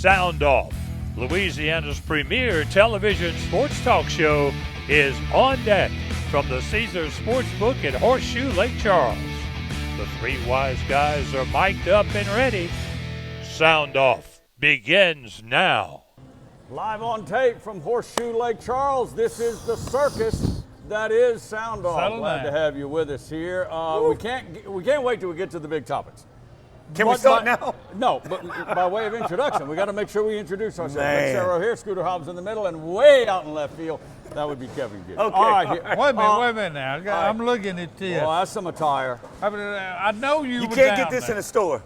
SoundOff, Louisiana's premier television sports talk show, is on deck from the Caesars Sportsbook at Horseshoe Lake Charles. The three wise guys are mic'd up and ready. SoundOff begins now. Live on tape from Horseshoe Lake Charles, this is the circus that is SoundOff. Glad to have you with us here. We can't wait till we get to the big topics. Can we start now? No, but by way of introduction, we got to make sure we introduce ourselves. Rick Serro here, Scooter Hobbs in the middle, and way out in left field, that would be Kevin Gibbs. Okay. All right, Wait a minute now. I'm looking at this. Well, that's some attire. I know you were You down can't get this there. in a store.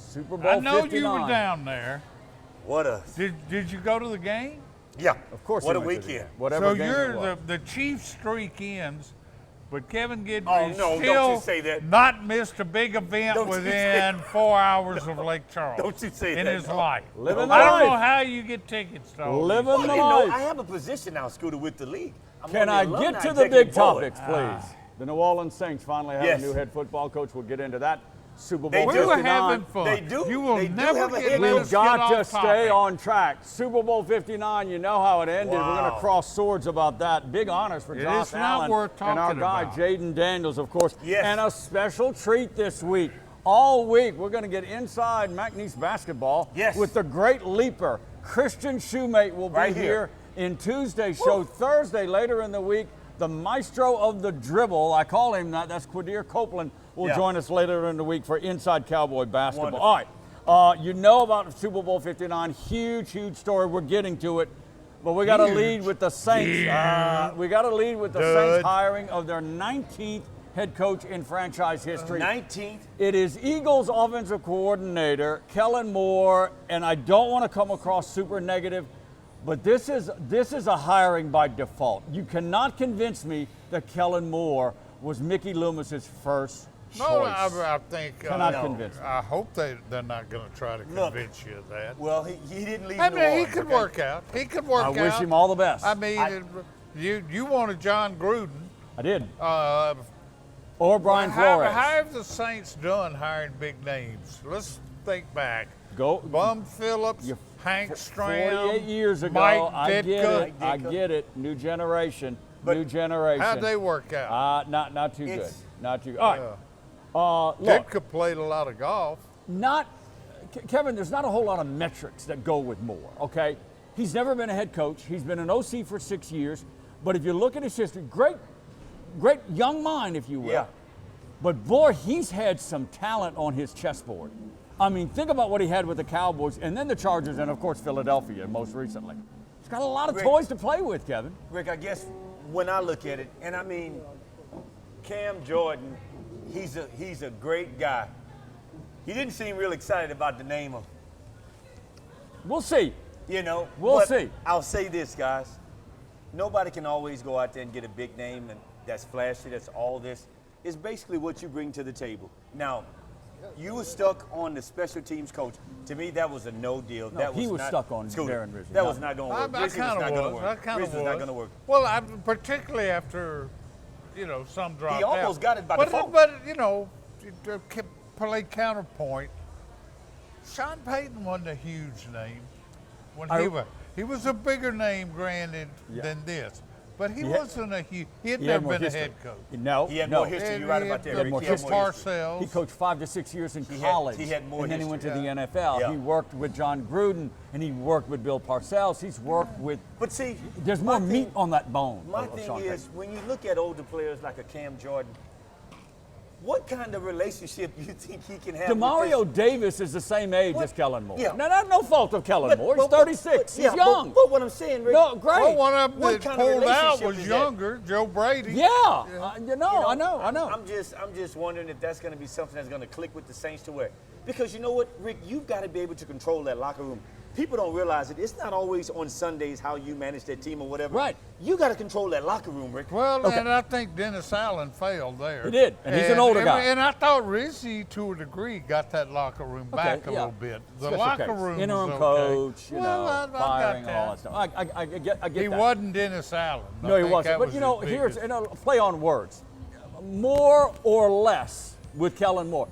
Super Bowl I know 59. you were down there. What a Did you go to the game? yeah. Of course. What a he went to the weekend. game. Whatever So game it you're was. the Chiefs streak ends, but Kevin Gibbs Oh, no, don't still you say that. not missed a big event Don't you within 4 hours of Lake Charles. Don't you say in that. his life. Living I don't know life. how you get tickets to all Living these. the Well, life. I have a position now, Scooter, with the league. I'm Can on I the get alumni to the big executive board. topics, please? The New Orleans Saints finally have Yes. a new head football coach. We'll get into that. Super They Bowl do. We were 59. having fun. They do. You will They do never have a get head let coach. us We've got get to off stay topic. on track. Super Bowl 59, you know how it ended. We're going Wow. to cross swords about that. Big honors for It Josh is not Allen worth and our talking guy about. Jaden Daniels, of course. Yes. And a special treat this week. All week, we're going to get inside McNeese basketball Yes. with the great leaper. Christian Shumate will be Right here here. in Tuesday's show. Thursday, later in the week, the maestro of the dribble, I call him that, that's Quadir Copeland, will Yeah. join us later in the week for Inside Cowboy Basketball. Wonderful. All right. You know about Super Bowl 59. Huge story. We're getting to it. But we got to lead with the Saints. We got to lead with the Saints hiring of their 19th head coach in franchise history. 19th. It is Eagles offensive coordinator Kellen Moore, and I don't want to come across super negative, but this is a hiring by default. You cannot convince me that Kellen Moore was Mickey Loomis's first No, choice. I think. Cannot no. convince me. I hope they're not going to try to Look. convince you of that. Well, he didn't leave I New mean, he Orleans, could okay? work out. He could work I out. wish him all the best. I mean, you wanted John Gruden. I did. Uh, Or Brian how Flores. have the Saints done hiring big names? Let's think back. Go. Bum Phillips, You- Hank Stram, 48 years ago, Mike I get Ditka. it. I get it. New generation. But new generation. How'd they work out? Not too good. It's- Not too good. All right. Look, Ditka played a lot of golf. Kevin, there's not a whole lot of metrics that go with Moore, okay? He's never been a head coach. He's been an OC for 6 years. But if you look at his history, great young mind, if you will. Yeah. But boy, he's had some talent on his chessboard. I mean, think about what he had with the Cowboys and then the Chargers and, of course, Philadelphia most recently. He's got a lot of Rick. toys to play with, Kevin. Rick, I guess when I look at it, and I mean, Cam Jordan, he's a great guy. He didn't seem real excited about the name of, We'll see. We'll We'll see. I'll say this, guys. Nobody can always go out there and get a big name and that's flashy, that's all this. It's basically what you bring to the table. Now, you were stuck on the special teams coach. To me, that was a no deal. No, he was not, stuck on Scooter, Darren Rizzi. That No. was not going to I work. Rizzi was kind not of going to was. work. I kind of Rizzi was not going to work. Well, particularly after, some dropped out. almost got it by but, default. But, to play counterpoint, Sean Payton wasn't a huge name. He was a bigger name, granted, than this. But he wasn't a huge. He had never more been a history. head coach. No, He had no. more history. You're right about that. He had Rick. more He had history. more history. Parcells. He coached 5 to 6 years in He had- college. he had more and then he went to history. the NFL. Yeah. He worked with John Gruden, and he worked with Bill Parcells. He's worked with. But see, There's my more meat thing- on that bone. My of thing Sean is, Payton. when you look at older players like a Cam Jordan, what kind of relationship do you think he can have Demario with Davis is the same age What? as Kellen Moore. Yeah. No fault of Kellen Moore. He's but- 36. yeah, He's young. But what I'm saying, Rick, No, great. Well, one of them What that kind of pulled out relationship was is that? younger, Joe Brady. Yeah. I know. I'm just wondering if that's going to be something that's going to click with the Saints to where, because you know what, Rick, you've got to be able to control that locker room. People don't realize it. It's not always on Sundays how you manage that team or whatever. Right. You got to control that locker room, Rick. Well, and I think Dennis Allen failed there. He did, and he's an older guy. And I thought Rizzi, to a degree, got that locker room back a yeah. little bit. The Special locker case. room Interim was okay. coach, Well, I got firing, that. all that stuff. I get He that. wasn't Dennis Allen. I No, he think wasn't. that But was you know, his here's biggest- play on words. More or less with Kellen Moore.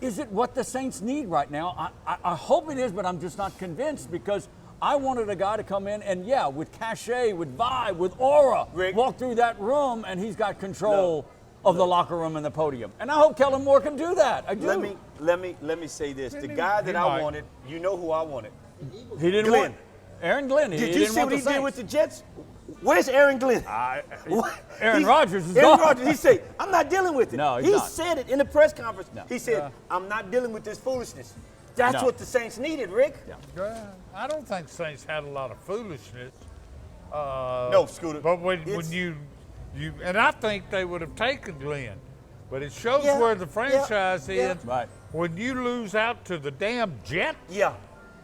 Is it what the Saints need right now? I hope it is, but I'm just not convinced because I wanted a guy to come in and, with cachet, with vibe, with aura, Rick, walk through that room, and he's got control of the locker room and the podium. And I hope Kellen Moore can do that. I do. Let me say this. The guy that I wanted, you know who I wanted. He didn't Glenn. want Aaron Glenn. Did you see what he did with the Jets? Where's Aaron Glenn? Aaron Rodgers is Aaron gone. Rodgers, he said, I'm not dealing with it. No, he's he not. said it in the press conference. No. He said, I'm not dealing with this foolishness. That's what the Saints needed, Rick. Yeah, I don't think Saints had a lot of foolishness. No, Scooter. But when you and I think they would have taken Glenn, but it shows where the franchise is. Right. When you lose out to the damn Jets. Yeah.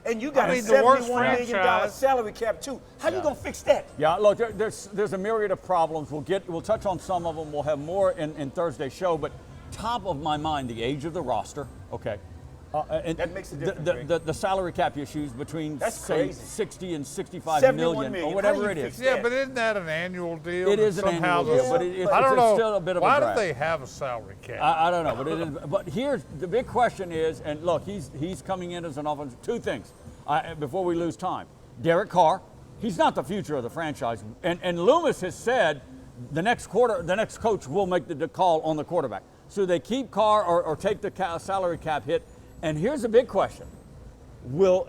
And you got I a mean, the worst $71 million franchise. salary cap too. How you gonna fix that? Yeah, look, there's a myriad of problems. We'll touch on some of them. We'll have more in Thursday's show. But top of my mind, the age of the roster. Okay. And That makes a difference, the salary cap issues between That's say crazy. 60 and 65 $71 million or How whatever you it fix is. that? Yeah, but isn't that an annual deal? It is an Somehow annual deal, the- but it's I don't know. still a bit of a Why drag. do they have a salary cap? I don't know, but it is. But here's the big question is, and look, he's coming in as an offensive. Two things before we lose time. Derek Carr, he's not the future of the franchise, and Loomis has said the next coach will make the call on the quarterback. So they keep Carr or take the salary cap hit. And here's a big question: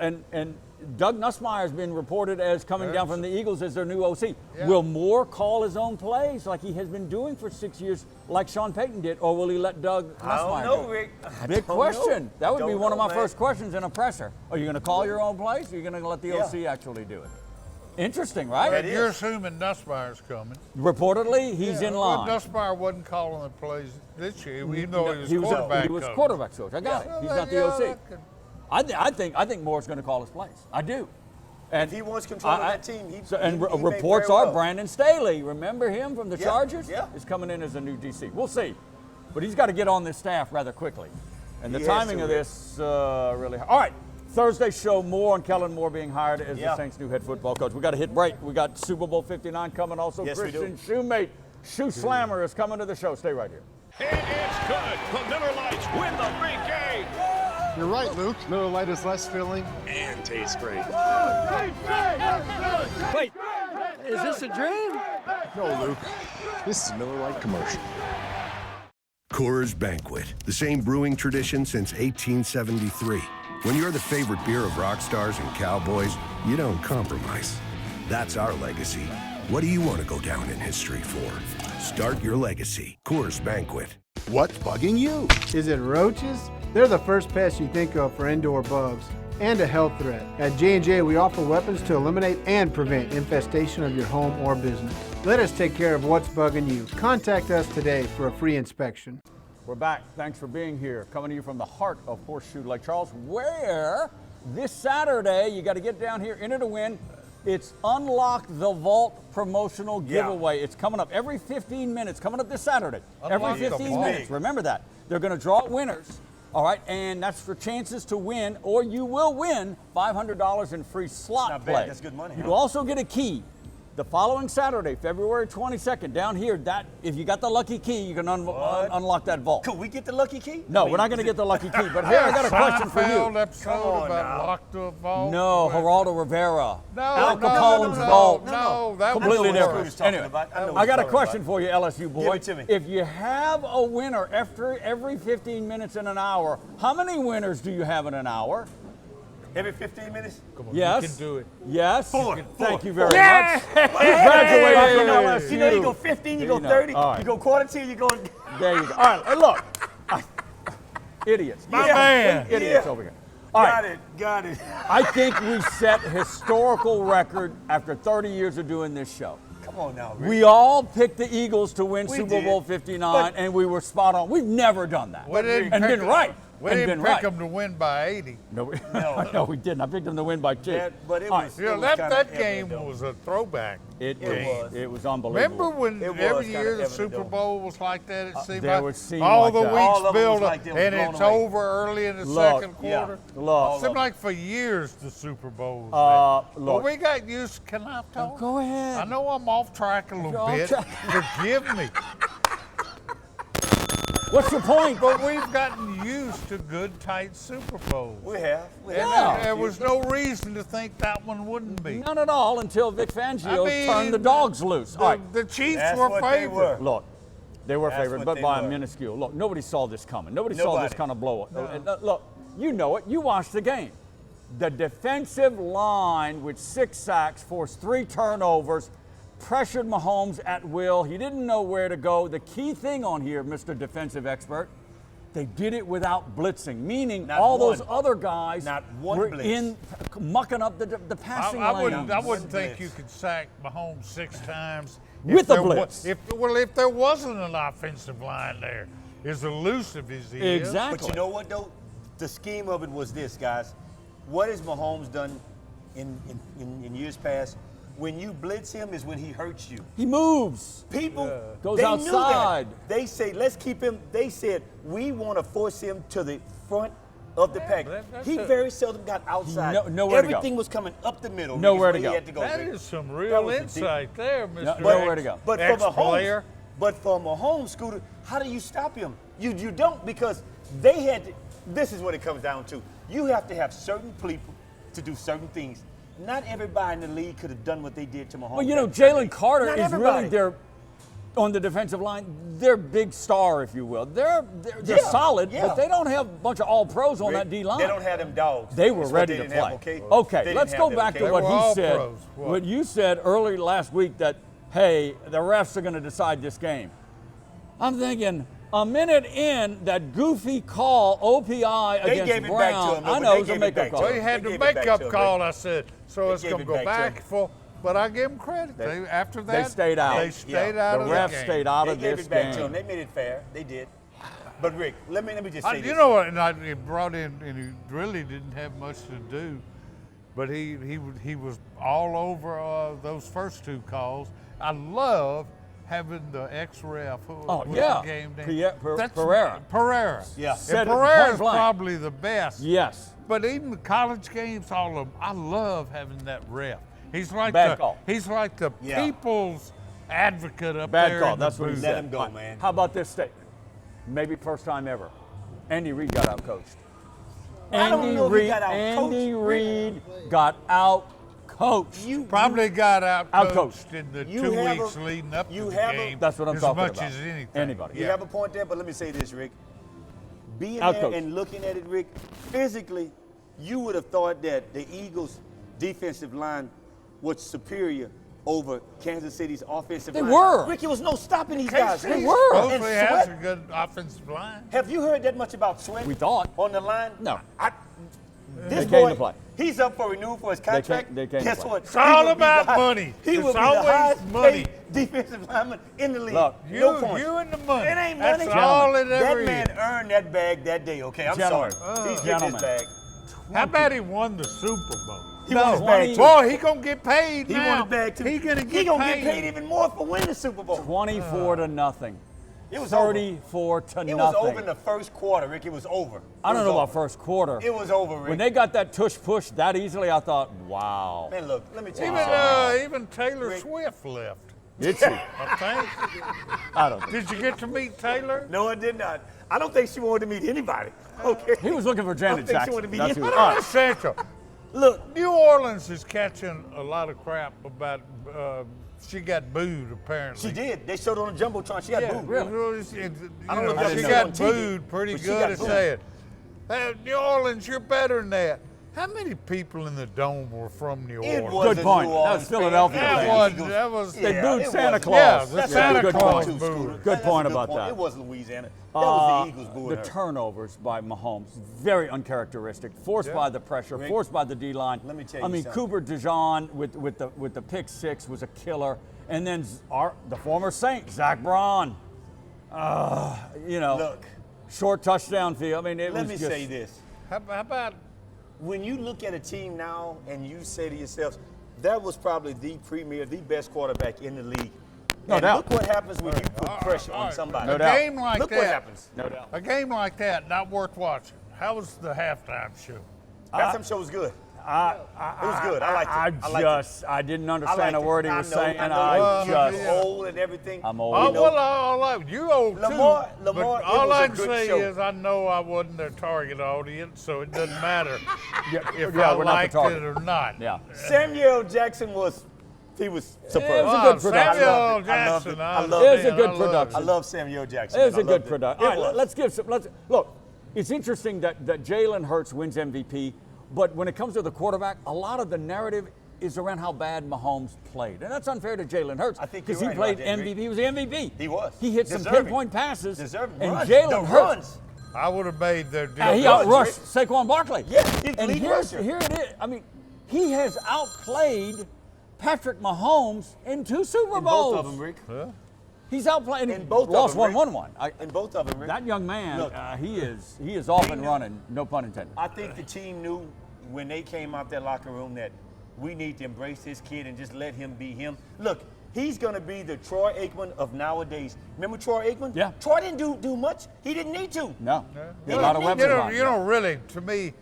and Doug Nussmeier has been reported as coming down from the Eagles as their new OC. Yeah. Will Moore call his own plays like he has been doing for 6 years, like Sean Payton did, or will he let Doug Nussmeier I don't know, do it? Rick. I Big don't question. know. That would be Don't one of know, my man. first questions in a presser. Are you going to call your own plays, or are you going to let the Yeah. OC actually do it? Interesting, right? That And is. you're assuming Nussmeier's coming. Reportedly, he's in Well, line. Nussmeier wasn't calling the plays this year, even though he was quarterback He was coach. quarterback coach. I got it. He's not the OC. I think Moore's going to call his plays. I do. And If he wants control of that team, he may reports very are well. Brandon Staley. Remember him from the Yeah, Chargers? yeah. Is coming in as a new DC. We'll see. But he's got to get on this staff rather quickly. And the He has timing to, of Rick. this really. All right. Thursday show, more on Kellen Moore being hired as the Yeah. Saints' new head football coach. We got to hit break. We got Super Bowl 59 coming. Also, Yes, we do. Christian Shumate, Shoe Slammer, is coming to the show. Stay right here. And it's good. The Miller Lights win the big game. You're right, Luke. Miller Lite is less filling and tastes great. Wait, is this a dream? No, Luke. This is Miller Lite commercial. Coors Banquet, the same brewing tradition since 1873. When you're the favorite beer of rock stars and cowboys, you don't compromise. That's our legacy. What do you want to go down in history for? Start your legacy. Coors Banquet. What's bugging you? Is it roaches? They're the first pest you think of for indoor bugs and a health threat. At J&J, we offer weapons to eliminate and prevent infestation of your home or business. Let us take care of what's bugging you. Contact us today for a free inspection. We're back. Thanks for being here. Coming to you from the heart of Horseshoe Lake Charles, where this Saturday, you got to get down here, enter to win. It's Unlock the Vault promotional giveaway. It's coming up every 15 minutes, coming up this Saturday. Unlock Every the 15 Vault. minutes. Remember that. They're going to draw winners. All right, and that's for chances to win, or you will win $500 in free slot Not play. bad. That's good money, You huh? will also get a key. The following Saturday, February 22nd, down here, that if you got the lucky key, you can unlock that vault. Could we get the lucky key? No, I mean, we're not going to is get the lucky key. But here, I got a question for Seinfeld you. episode Come on about now. Lock the Vault. No, Geraldo Rivera. No, Al no, Capone's no, vault. No, that Completely what was different. Scooter's talking Anyway, about. I know what I he's got a talking question about. for you, LSU boy. Give it to me. If you have a winner after every 15 minutes in an hour, how many winners do you have in an hour? Every 15 minutes? Come on, Yes. you can do it. Yes. Four. Thank you very Yeah. much. Congratulations. Congratulations. You know, you go 15, you go You know. 30, All right. you go quarter two, you go. There you go. All right, hey, look. Idiots. My man. Idiots over here. All right. Got it. I think we set a historical record after 30 years of doing this show. Come on now, Rick. We all picked the Eagles to win We Super did. Bowl 59, and we were spot on. We've never done that. We didn't and pick been right. We and didn't been pick right. them to win by 80. No, No. no, we didn't. I picked them to win by 2. But it All was. right. You know, it was that kinda evident, game though. was a throwback. It It was unbelievable. Remember when It was every kinda year the evident, Super though. Bowl was like that? It seemed there like would seem all like the that. weeks All of it was build like up, they was and blown it's away. over early in the Look, second yeah. quarter. Look, Seemed like for years the Super Bowl was there. look. But we got used. Can I talk? Go ahead. I know I'm off track a little You're off bit. track. Forgive me. What's your point? But we've gotten used to good, tight Super Bowls. We have. Yeah. There was no reason to think that one wouldn't be. None at all until Vic Fangio turned the dogs loose. All right. The Chiefs That's were what they favored. were. Look, they were That's favored, what but they by a were. minuscule. Look, nobody saw this coming. Nobody saw this Nobody. kind of blow up. Look, you know it. You watched the game. The defensive line with 6 sacks forced 3 turnovers, pressured Mahomes at will. He didn't know where to go. The key thing on here, Mr. Defensive Expert, they did it without blitzing, meaning Not all one. those other guys Not one were blitz. in mucking up the passing I lane. wouldn't think you could sack Mahomes 6 times With if the there blitz. if there wasn't an offensive line there, as elusive as he is. Exactly. But you know what, though? The scheme of it was this, guys. What has Mahomes done in years past? When you blitz him is when he hurts you. He moves. People, Goes they outside. knew that. They say, let's keep him. They said, we want to force him to the front of the pack. He very seldom got outside. Nowhere to go. Everything was coming up the middle. Nowhere Rick, to is where go. he had to go. That Rick. is some That real was the insight there, Mr. Nowhere to go. But Ex-player. But for Mahomes, Scooter, how do you stop him? You don't, because they had to, this is what it comes down to. You have to have certain people to do certain things. Not everybody in the league could have done what they did to Mahomes. Well, you know, that Sunday. Jalen Carter Not is everybody. really their, on the defensive line, their big star, if you will. They're Yeah, solid, yeah. but they don't have a bunch of all-pros on Rick, that D-line. They don't have them dogs. They were That's what ready they to didn't play. have, okay? Okay, They let's didn't go have them, back okay? to what They were all he said. pros. What you said early last week that, hey, the refs are going to decide this game. I'm thinking, a minute in, that goofy call, OPI They against gave it Brown. back to him, though, I but know they it was a gave it makeup back to call. So he him. had They the gave it back makeup to him, call. Rick. I said, so They it's gave going to it go back to back him. for. But I give them credit. After that, They stayed out. They stayed Yeah. out The of refs the game. stayed out They of gave this it back to him. game. They made it fair. They did. But Rick, let me just say this. You know what? And he brought in, and he really didn't have much to do, but he was all over those first 2 calls. I love having the ex-ref. Oh, yeah. The game name? Pereira. Pereira. Yeah. Said And it Pereira's point blank. probably the best. Yes. But even the college games, all of them, I love having that ref. He's like Bad call. He's like the Yeah. people's advocate up Bad there. call. in the That's what he booth. said. Let him go, All right. man. How about this statement? Maybe first time ever. Andy Reid got out coached. I don't know if he got out-coached. Andy Reid got out coached. Probably got Out-coached. out-coached in the You 2 have weeks a- leading up to you the have a- game. That's what I'm as talking much about. as anything. Anybody. You have a point there, but let me say this, Rick. Being Out there coach. and looking at it, Rick, physically, you would have thought that the Eagles' defensive line was superior over Kansas City's offensive They line. were. Rick, it was no stopping these guys. They Rick. were. And Hopefully has a Sweat, good offensive line. have you heard that much about Sweat? We thought. On the line? No. This They came boy, to play. he's up for renewal for his contract. they came to Guess play. what? It's all He will be about the high- money. He It's will be always the highest money. paid defensive lineman in the league. Look, no points. You and the money. It ain't That's money. all it That ever man is. earned that bag that day, okay? I'm Gentlemen. sorry. He's getting his Gentlemen. bag. How about he won the Super Bowl? He won his bag, too. Boy, he gonna get paid He now. won his bag, too. He gonna He gonna get paid even more for winning the Super Bowl. 24 to nothing. It was 34 to It was nothing. over in the first quarter, Rick. It was over. I don't It know was about first quarter. over. It was over, Rick. When they got that tush push that easily, I thought, wow. Man, look, let me tell you something. Even Taylor Rick. Swift left. Did she? I think. I don't think. Did you get to meet Taylor? No, I did not. I don't think she wanted to meet anybody. Okay. He was looking for I Janet think she Jackson. wanted to be That's in. who- But all I'm right. essential. Look, New Orleans is catching a lot of crap about she got booed apparently. she did. They showed on the jumbotron. She got Yeah, booed. really. I don't know if y'all She saw it got on TV, booed pretty but she good got at booed. saying, "Hey, New Orleans, you're better than that." How many people in the dome were from New It Orleans? was Good a point. New That was Orleans Philadelphia fan. fans. That was They Yeah, booed it Santa wasn't. Claus. Yeah, the That's Santa a good Claus point, too, booed. Scooter. Good That's a point good about that. It wasn't Louisiana. That was the Eagles booing The her. turnovers by Mahomes, very uncharacteristic, forced by the pressure, Rick, forced by the D-line. let me tell I you mean, something. Cooper DeJean with the pick six was a killer. And then the former Saint, Zach Braun. Look, Short touchdown field. I mean, it let was me just, say this. How about When you look at a team now and you say to yourselves, that was probably the best quarterback in the league. No and doubt. look what happens when you put pressure on somebody. No a doubt. game like Look that? what happens. No doubt. A game like that, not worth watching. How was the halftime show? Halftime show was good. was good. I liked it. I didn't understand a word he was saying. Old and everything. I'm old. You old too. Lamar, but all I'd say is I know I wasn't their target audience, so it doesn't matter if I liked it or not. Yeah. Samuel Jackson was superb. It was a good production. Samuel Jackson. It was a good production. I love Samuel Jackson. It was a good production. All right, let's give some. Look. It's interesting that Jalen Hurts wins MVP, but when it comes to the quarterback, a lot of the narrative is around how bad Mahomes played. And that's unfair to Jalen Hurts because he played MVP. He was the MVP. He was. He hit some pinpoint passes. Deserving. And Runs. Jalen Hurts. I would have made their deal. He outrushed Saquon Barkley. Yeah, he's and lead rusher. Here it is. I mean, he has outplayed Patrick Mahomes in 2 Super Bowls. Both of them, Rick. Huh? He's outplayed. In both lost of them, one, won one. In both of them, Rick. That young man, Look, he is off and running. No pun intended. I think the team knew when they came out that locker room that we need to embrace this kid and just let him be him. Look, he's going to be the Troy Aikman of nowadays. Remember Troy Aikman? Yeah. Troy didn't do much. He didn't need to. No. Yeah. A lot of weapons. You know, really, to me,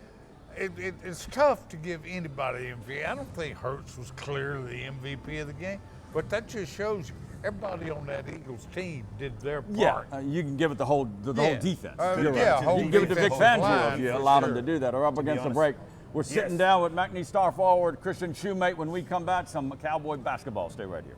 it's tough to give anybody MVP. I don't think Hurts was clearly the MVP of the game, but that just shows you everybody on that Eagles team did their part. Yeah, you can give it the whole defense. You can give it to Vic Fangio if you allow him sure. to do that. Or up against the break. We're sitting down with McNeese star forward Christian Shumate. When we come back, some Cowboy basketball. Stay right here.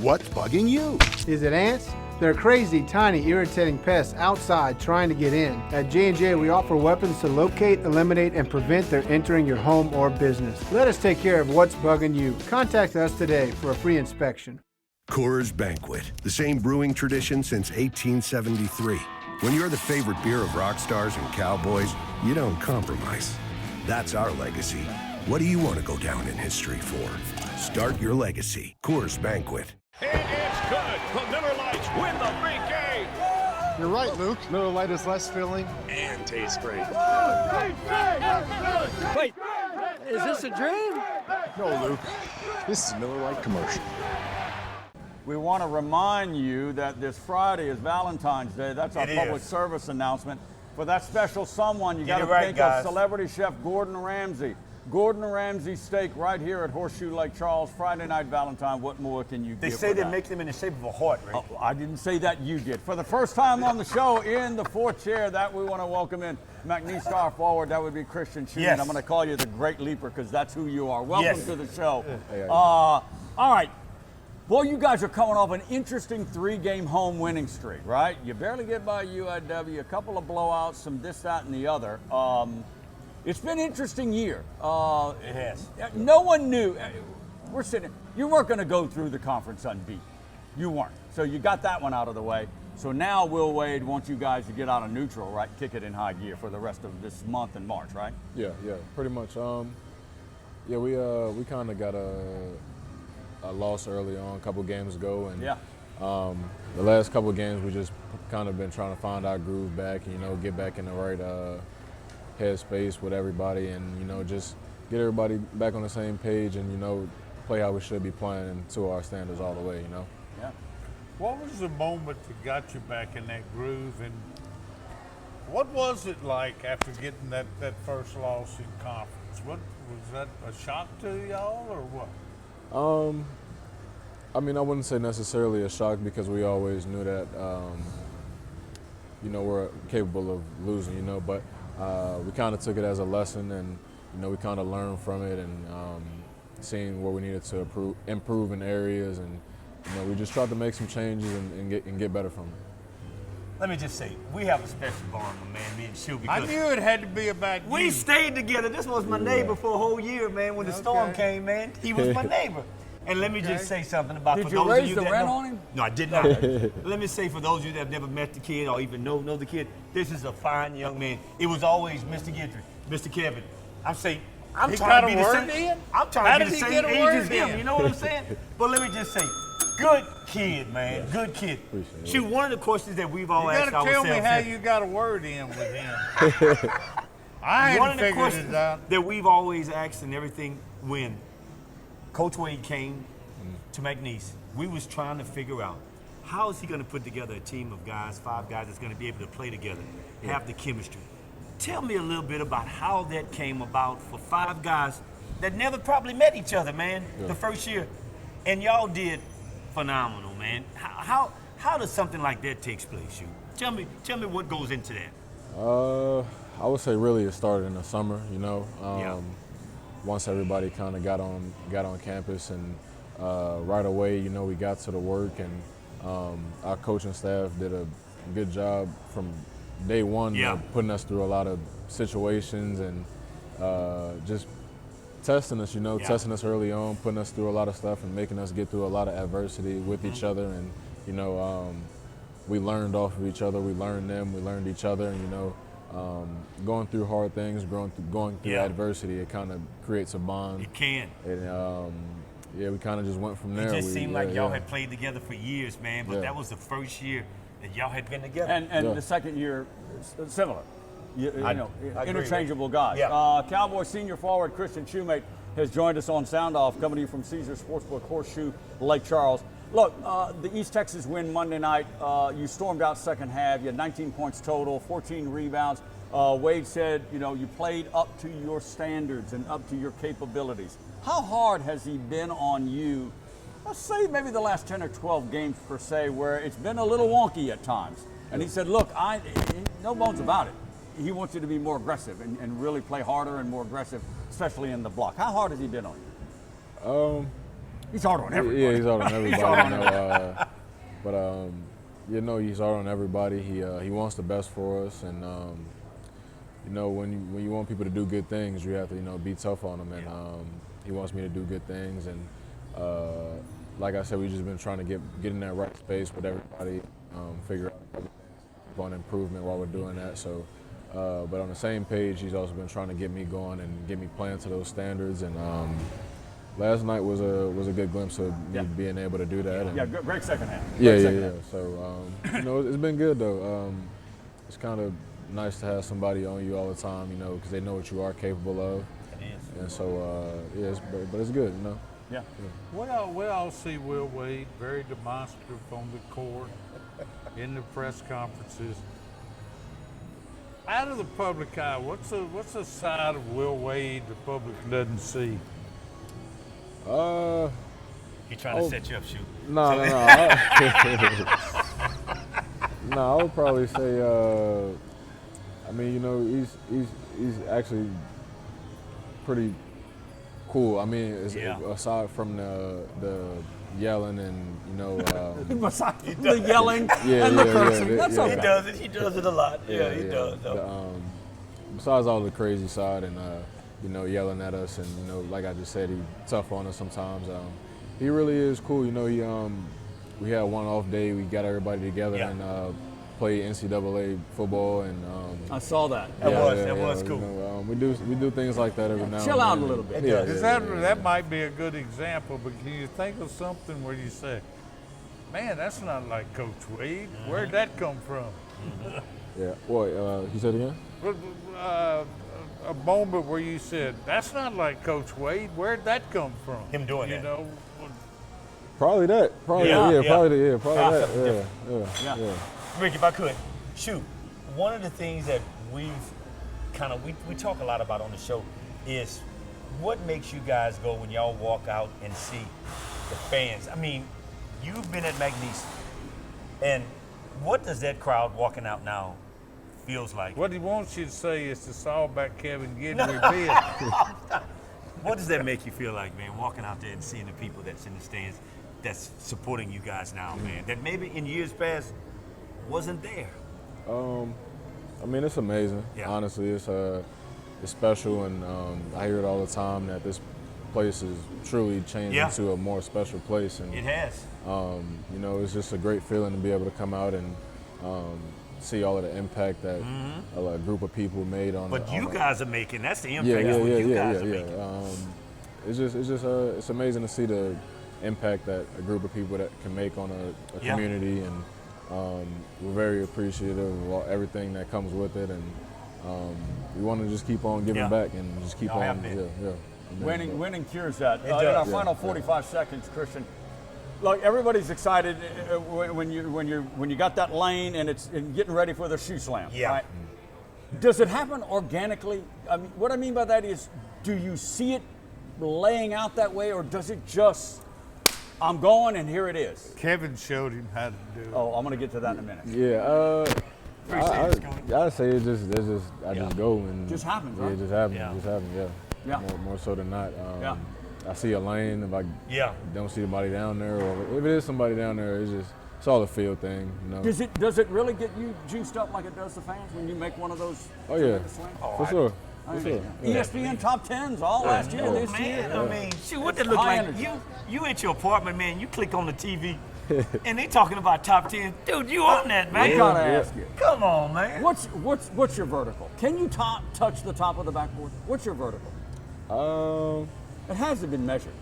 What's bugging you? Is it ants? They're crazy, tiny, irritating pests outside trying to get in. At J&J, we offer weapons to locate, eliminate, and prevent their entering your home or business. Let us take care of what's bugging you. Contact us today for a free inspection. Coors Banquet, the same brewing tradition since 1873. When you're the favorite beer of rock stars and cowboys, you don't compromise. That's our legacy. What do you want to go down in history for? Start your legacy. Coors Banquet. And it's good. The Miller Lights win the big game. You're right, Luke. Miller Lite is less filling and tastes great. Wait, is this a dream? No, Luke. This is a Miller Lite commercial. We want to remind you that this Friday is Valentine's Day. That's our public service announcement. For that special someone, you got to think of celebrity chef Gordon Ramsay. Gordon Ramsay steak right here at Horseshoe Lake Charles, Friday night Valentine. What more can you They give? say they make them in the shape of a heart, right? Oh, I didn't say that, you did. For the first time on the show in the fourth chair, that we want to welcome in McNeese star forward. That would be Christian Shumate. Yes. I'm going to call you the Great Leaper because that's who you are. Welcome to the show. Hey, all right. Boy, you guys are coming off an interesting 3-game home winning streak, right? You barely get by UIW, a couple of blowouts, some this, that, and the other. It's been an interesting year. It has. No one knew. We're sitting. You weren't going to go through the conference unbeaten. You weren't. So you got that one out of the way. So now Will Wade wants you guys to get out of neutral, right? Kick it in high gear for the rest of this month in March, right? Yeah, pretty much. We kind of got a loss early on, a couple games ago, and the last couple of games we just kind of been trying to find our groove back and get back in the right headspace with everybody, and just get everybody back on the same page and play how we should be playing to our standards all the way. Yeah. What was the moment that got you back in that groove, and what was it like after getting that first loss in conference? What was that, a shock to y'all or what? I wouldn't say necessarily a shock because we always knew that, we're capable of losing, but we kind of took it as a lesson and, we kind of learned from it and seeing where we needed to improve in areas and, we just tried to make some changes and get better from it. Let me just say, we have a special bond, my man, me and Shu. I knew it had to be about you. We stayed together. This was my neighbor for a whole year, man. When the storm came, man, he was my neighbor. And let me just say something about Did for you those raise of you the that rent know, on him? No, I did not. Let me say for those of you that have never met the kid or even know the kid, this is a fine young man. It was always Mr. Gentry, Mr. Kevin. I'm trying to be the same. I'm trying to be the same age as him. You know what I'm saying? But let me just say, good kid, man. Good kid. See, one of the questions that we've all asked ourselves. You got to tell me how you got a word in with him. I hadn't figured it out. That we've always asked and everything when Coach Wade came to McNeese, we was trying to figure out how is he going to put together a team of guys, 5 guys that's going to be able to play together, have the chemistry. Tell me a little bit about how that came about for 5 guys that never probably met each other, man, Yeah. the first year. And y'all did phenomenal, man. How does something like that take place, you? Tell me what goes into that. I would say really it started in the summer, you know. Yeah. Once everybody kind of got on campus, and right away, you know, we got to the work, and our coaching staff did a good job from day one, Yeah. putting us through a lot of situations and just testing us, you know, Yeah. testing us early on, putting us through a lot of stuff and making us get through a lot of adversity with each other. And, you know, we learned off of each other, we learned them, we learned each other, and, you know, going through hard things, going through Yeah. adversity, it kind of creates a bond. It can. And yeah, we kind of just went from there. It just seemed like y'all yeah. had played together for years, man, but Yeah. that was the first year that y'all had been together. And Yeah. the second year, similar. You know, agree, interchangeable guys. Yeah. Cowboys senior forward Christian Shumate has joined us on SoundOff, coming to you from Caesars Sportsbook, Horseshoe, Lake Charles. Look, the East Texas win Monday night. You stormed out second half. You had 19 points total, 14 rebounds. Wade said, you know, you played up to your standards and up to your capabilities. How hard has he been on you? Let's say maybe the last 10 or 12 games per se, where it's been a little wonky at times. And he said, look, no bones about it. He wants you to be more aggressive and really play harder and more aggressive, especially in the block. How hard has he been on you? He's hard on everybody. Yeah, he's hard on everybody. He's hard on you know, but you know, he's hard on everybody. He wants the best for us, and you know, when you want people to do good things, you have to, you know, be tough on them. And he wants me to do good things, and like I said, we've just been trying to get in that right space with everybody, figure out on improvement while we're doing that. So, but on the same page, he's also been trying to get me going and get me playing to those standards. And last night was a good glimpse of me being able to do that. And Yeah, great second half. yeah. So, you know, it's been good though. It's kind of nice to have somebody on you all the time, you know, because they know what you are capable of. It is. And so, yeah, but it's good, you know. Yeah. We all see Will Wade very demonstrative on the court, in the press conferences. Out of the public eye, what's a side of Will Wade the public doesn't see? He trying to set you up, shoot. No. No, I would probably say, I mean, you know, he's actually pretty cool. I mean, aside from the yelling and, you know, the yelling and the cursing. That's okay. He does it a lot. Yeah, he does. Besides all the crazy side and you know, yelling at us, and, you know, like I just said, he's tough on us sometimes. He really is cool. You know, we had one off day. We got everybody together and played NCAA football, and I saw that. That was cool. You know, we do things like that every now and then. Chill out a little bit. That might be a good example, but can you think of something where you say, man, that's not like Coach Wade. Where'd that come from? Yeah. What? You said again? A moment where you said, that's not like Coach Wade. Where'd that come from? Him doing you that. know? Probably that. Probably that. Yeah. Rick, if I could, shoot, one of the things that we talk a lot about on the show is what makes you guys go when y'all walk out and see the fans. I mean, you've been at McNeese, and what does that crowd walking out now feels like? What he wants you to say is to saw back Kevin Guidry bid. What does that make you feel like, man, walking out there and seeing the people that's in the stands that's supporting you guys now, man, that maybe in years past wasn't there? I mean, it's amazing. Yeah. Honestly, it's special, and I hear it all the time that this place is truly changed into a more special place. And it has. You know, it's just a great feeling to be able to come out and see all of the impact that a group of people made on. But you guys are making. That's the impact. It's just it's amazing to see the impact that a group of people that can make on a community, and we're very appreciative of everything that comes with it, and we want to just keep on giving back and just keep on. Winning cures that. In our final 45 seconds, Christian. Look, everybody's excited when you got that lane and it's getting ready for the shoe slam. Yeah. Right? Does it happen organically? I mean, what I mean by that is, do you see it laying out that way, or does it just, I'm going and here it is? Kevin showed him how to do it. Oh, I'm going to get to that in a minute. Yeah, I say it's just I just go and just happens, right? Yeah, it just happens. It just happens. Yeah. More so than not. I see a lane, if I don't see anybody down there, or if it is somebody down there, it's all a feel thing, you know. Does it really get you juiced up like it does the fans when you make one of those? Oh yeah, for sure. ESPN top 10s all last year, this year. I mean, shoot, what they look like? You at your apartment, man. You click on the TV, and they talking about top 10. Dude, you on that, man? I gotta ask you. Come on, man. What's your vertical? Can you touch the top of the backboard? What's your vertical? It hasn't been measured.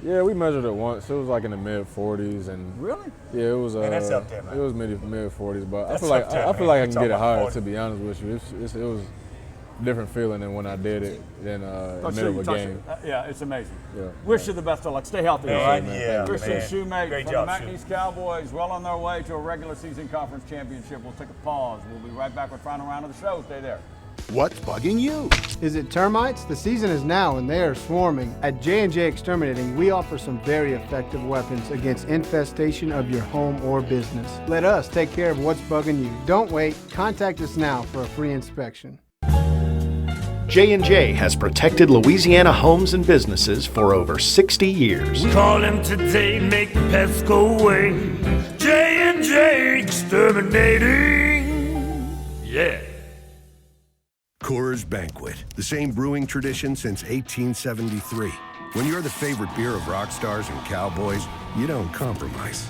Yeah, we measured it once. It was like in the mid 40s, and really, yeah, it was. And that's up there, man. It was mid 40s, but That's I feel like I can get it higher. 40. To be honest with you, it was a different feeling than when I did it in the middle of a game. Yeah, it's amazing. Yeah. Wish you the best of luck. Stay healthy, all right? Yeah, Christian Shumate Great from job, the McNeese Cowboys, well on their way to a regular season conference championship. We'll take a pause. We'll be right back with final round of the show. Stay there. What's bugging you? Is it termites? The season is now and they are swarming. At J&J Exterminating, we offer some very effective weapons against infestation of your home or business. Let us take care of what's bugging you. Don't wait. Contact us now for a free inspection. J&J has protected Louisiana homes and businesses for over 60 years. Call him today, make the pests go away. J&J Exterminating. Yeah. Coors Banquet, the same brewing tradition since 1873. When you're the favorite beer of rock stars and cowboys, you don't compromise.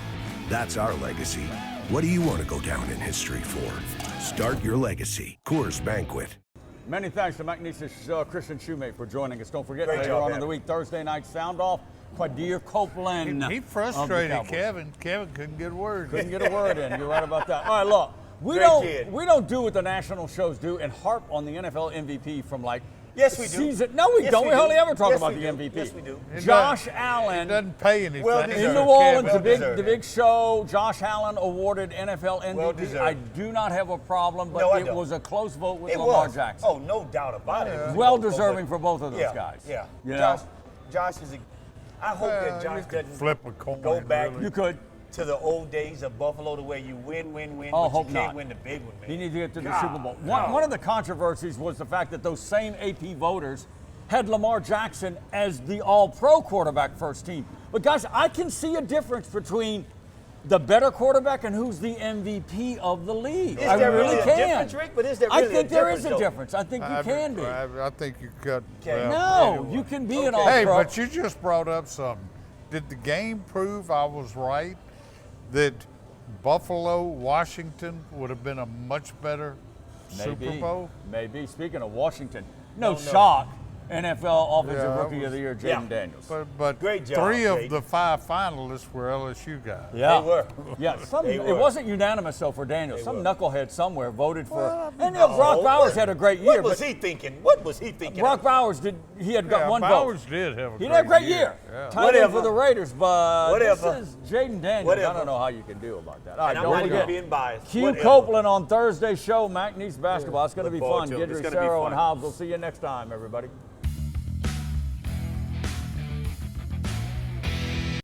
That's our legacy. What do you want to go down in history for? Start your legacy. Coors Banquet. Many thanks to McNeese's Christian Shumate for joining us. Don't forget, Great later job, on in man. the week, Thursday night, SoundOff, Quadir Copeland. He frustrated Kevin. Kevin couldn't get a word. Couldn't get a word in. You're right about that. All right, look. We don't do what the national shows do and harp on the NFL MVP from like Yes, we do. season. No, we Yes, don't. we We do. hardly ever talk Yes, about we the do. MVP. Yes, we do. Josh It Allen doesn't pay anything. Well in deserved. New Orleans, Well the deserved. big show. Josh Allen awarded NFL MVP. Well deserved. I do not have a problem, but No, I it don't. was a close vote with It Lamar was. Jackson. Oh, no doubt about it. It was Well a close deserving vote. for both of those Yeah, guys. Yeah. You know? Josh is a. I hope that Josh doesn't flip a coin. go back really. You could. to the old days of Buffalo, the way you win, Oh, but hope you can't not. win the big one, man. He needs to get to the God, Super Bowl. no. One of the controversies was the fact that those same AP voters had Lamar Jackson as the all-pro quarterback first team. But guys, I can see a difference between the better quarterback and who's the MVP of the league. Is I there really really a can. difference, Rick? But is there really I think a there is difference, a though? difference. I think you can be. I think you could. Okay. No, anyway. you can be an Okay. all-pro. Hey, but you just brought up something. Did the game prove I was right that Buffalo, Washington would have been a much better Super Bowl? Maybe. Speaking of Washington, no shock. NFL Offensive Yeah, Rookie of the Year, Jaden Daniels. But Great job, three of Jaden. the five finalists were LSU guys. Yeah. They were. Yeah, They it were. wasn't unanimous though for Daniels. Some were. knucklehead somewhere voted for. Well, And Brock Bowers had a great year. What was but he thinking? What was he thinking? Brock Bowers he had got one Bowers vote. did have a He great had a great year. Yeah. Tight end Whatever. for the Raiders, but Whatever. this is Jaden Daniels. I Whatever. don't know how you can do about that. All right, And I'm don't not even forget. being biased. Hugh Whatever. Copeland on Thursday's show, McNeese Basketball. It's going to Look be forward fun. to it. It's Guidry, gonna be Sarro, fun. and Hobbs. We'll see you next time, everybody.